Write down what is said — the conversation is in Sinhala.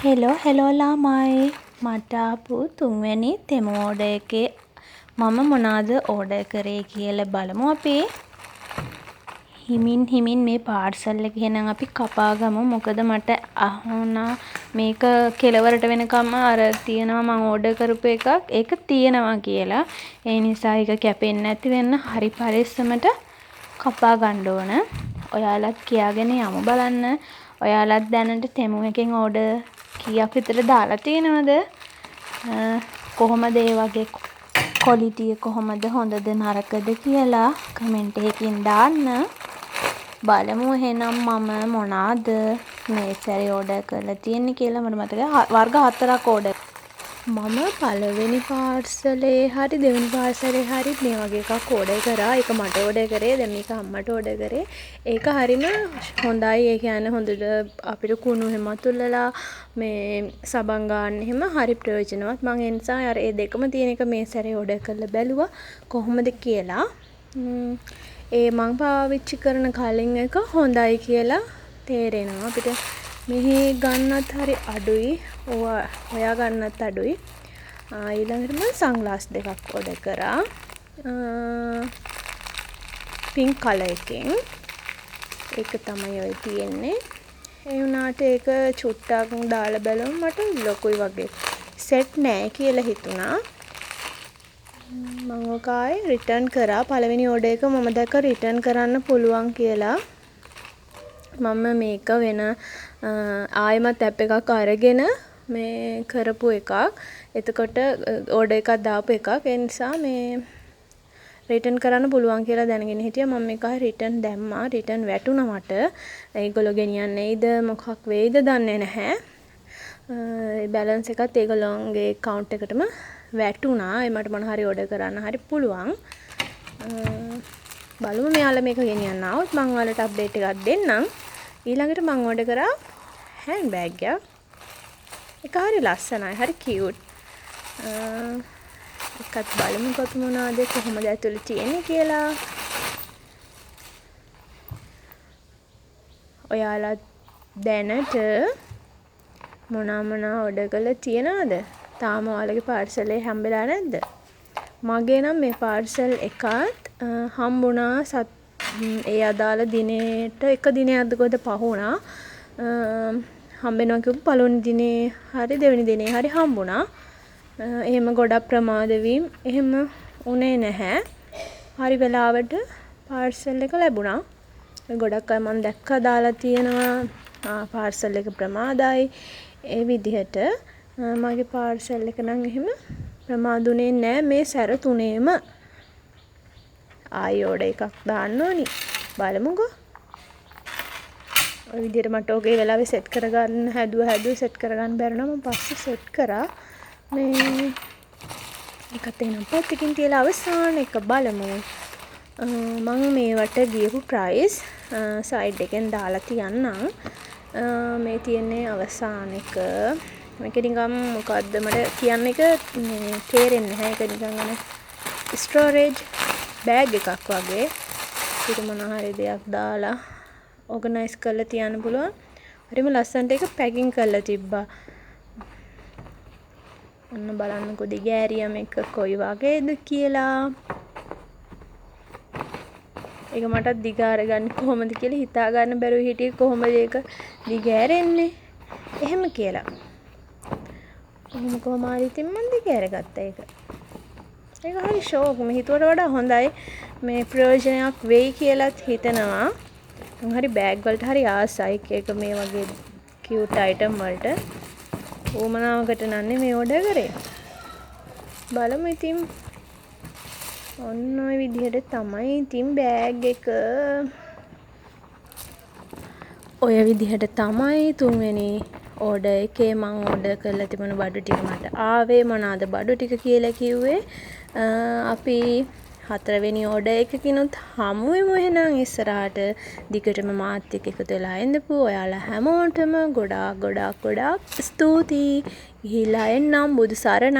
හෙලෝ ළමයි මට ආපු තුන්වෙනි තෙමු ඕඩර් එකේ මම මොනවද ඕඩර් කරේ කියලා බලමු අපි. හිමින් මේ පාර්සල් එක එහෙනම් අපි කපා ගමු. මොකද මට අහුණා මේක කෙලවරට වෙනකම්ම අර තියෙනවා මම ඕඩර් කරපු එකක් ඒක තියෙනවා කියලා. ඒ නිසා ඒක කැපෙන්නේ නැති වෙන්න හරි පරිස්සමට කපා ගන්න ඕන. ඔයාලත් කියාගෙන යමු බලන්න. ඔයාලත් දැනට තෙමු එකෙන් ඕඩර් කීයක් විතර දාලා තියෙනවද? කොහොමද ඒ වගේ ක්වොලිටි එක කොහොමද හොඳද නරකද කියලා කමෙන්ට් එකකින් දාන්න. බලමු එහෙනම් මම මොනවාද මේ සැරේ ඕඩර් කරලා තියෙන්නේ කියලා. මට මතකයි වර්ග 4ක් ඕඩර්. මම පළවෙනි පාර්සලේ හරි දෙවෙනි පාර්සලේ හරි මේ වගේ එකක් ඕඩර් කරා. ඒක මට ඕඩර් කරේ. දැන් මේක අම්මට ඕඩර් කරේ. ඒක හරිම හොඳයි. ඒ කියන්නේ හොඳට අපිට කුණු හැමත් උල්ලලා මේ සබන් ගන්න එහෙම හරි ප්‍රයෝජනවත්. මම ඒ නිසා අර ඒ දෙකම තියෙන එක මේ සැරේ ඕඩර් කරලා බැලුවා කොහොමද කියලා. ඒ මං පාවිච්චි කරන කලින් එක හොඳයි කියලා තේරෙනවා. අපිට මෙහි ගන්නත් හරි අඩුයි. ඔයා ගන්නත් අඩුයි. ඊළඟට මම සන්ග්ලාස් දෙකක් ඕඩර් කරා. පින්ක් කලර් එකෙන්. ඒක තමයි ඔය තියෙන්නේ. ඒ වුණාට ඒක චුට්ටක් දාලා බලමු මට ලොකුයි වගේ සෙට් නෑ කියලා හිතුණා. මම ඔක ආයේ රිටර්න් කරා. පළවෙනි ඕඩර් එක මම දැක්ක රිටර්න් කරන්න පුළුවන් කියලා. මම මේක වෙන ආයෙමත් ඇප් එකක් අරගෙන මේ කරපු එකක්. එතකොට ඕඩර් එකක් දාපු එකක්. ඒ නිසා මේ රිටර්න් කරන්න පුළුවන් කියලා දැනගෙන හිටියා. මම මේක රිටර්න් දැම්මා. රිටර්න් වැටුණා මට. ඒගොල්ලෝ ගෙනියන්නේයිද මොකක් වෙයිද දන්නේ නැහැ. බැලන්ස් එකත් ඒගොල්ලෝගේ account එකටම වැටුණා. ඒ මට මොන හරි ඕඩර් කරන්න හරි පුළුවන්. බලමු මෙයාලා මේක ගෙනියන්න આવොත් මම ඔයාලට අප්ඩේට් එකක් දෙන්නම්. ඊළඟට මම ඕඩර් කරා හෑන්ඩ් බෑග් එකක්. ඒක හරි ලස්සනයි. හරි කියුට්. එකත් බලමු කොත් මොනවද කොහොමද ඇතුලේ තියෙන්නේ කියලා. ඔයාලා දැනට මොන ඕඩර් කරලා තියනවද? තාම ඔයාලගේ පාර්සල් එක හම්බෙලා නැද්ද? මගේ නම් මේ පාර්සල් එකත් හම්බුණා ඒ අදාළ දිනේට එක දිනයක්ද කොහෙද පහුණා. හම්බෙනවා කිව්ව පළවෙනි දිනේ හරි දෙවෙනි දිනේ හරි හම්බුණා. එහෙම ගොඩක් ප්‍රමාද වීම එහෙම උනේ නැහැ. හරි වෙලාවට පාර්සල් එක ලැබුණා. ගොඩක් අය මම දැක්කා දාලා තියෙනවා පාර්සල් එක ප්‍රමාදයි. ඒ විදිහට මගේ පාර්සල් එක නම් එහෙම ප්‍රමාදුනේ නැහැ මේ සැර තුනේම. ආයි ඕඩර් එකක් දාන්න ඕනි. බලමුකෝ. ඔය විදිහට මට ඔගේ වෙලාවේ සෙට් කරගන්න හැදුවා සෙට් කරගන්න බැරි නම් මම පස්සේ සෙට් කරා. මේ එකත් එනම් පැත්තකින් තියලා අවසාන එක බලමු. මම මේවට දීපු ප්‍රයිස් සයිඩ් එකෙන් දාලා තියන්නම්. මේ තියෙන්නේ අවසාන එක. මේක නිකන් මොකද්ද මට කියන්න එක තේරෙන්නේ නැහැ. ඒක නිකන් අනේ ස්ටෝරේජ් බෑග් එකක් වගේ. ඒක මොන හරි දෙයක් දාලා ඕගනයිස් කරලා තියන්න පුළුවන්. හරිම ලස්සනට ඒක පැකින් කරලා තිබ්බා. ඔන්න බලන්නකෝ දිගෑරියම එක කොයි වගේද කියලා. ඒක මටත් දිග අරගන්න කොහොමද කියලා හිතා ගන්න බැරුව හිටියේ කොහොමද ඒක දිගෑරෙන්නේ එහෙම කියලා. කොහොම හරි ඉතින් මම දිගෑරගත්තා ඒක. ඒක හරි ෂෝක්. මම හිතුවට වඩා හොඳයි. මේ ප්‍රයෝජනයක් වෙයි කියලාත් හිතනවා. මම හරි බෑග් වලට හරි ආසයි. ඒක මේ වගේ කියුට් අයිටම් වලට. ඕමනාවකට නන්නේ මේ ඕඩර් කරේ. බලමු ඉතින්. ඔන්න ඔය විදිහට තමයි ඉතින් බෑග් එක. ඔය විදිහට තමයි තුන්වෙනි ඕඩර් එකේ මම ඕඩර් කරලා තිබුණ බඩු ටික මට ආවේ. මොනවාද බඩු ටික කියලා කිව්වේ. අපි හතරවෙනි ඕඩර් එකකිනුත් හමු වෙමු එහෙනම් ඉස්සරහට. දිගටම මාත් එක්ක එකතු වෙලා ඉඳපු ඔයාලා හැමෝටම ගොඩාක් ස්තුතියි. ගිහිල්ලා එන්නම්. බුදු සරණයි.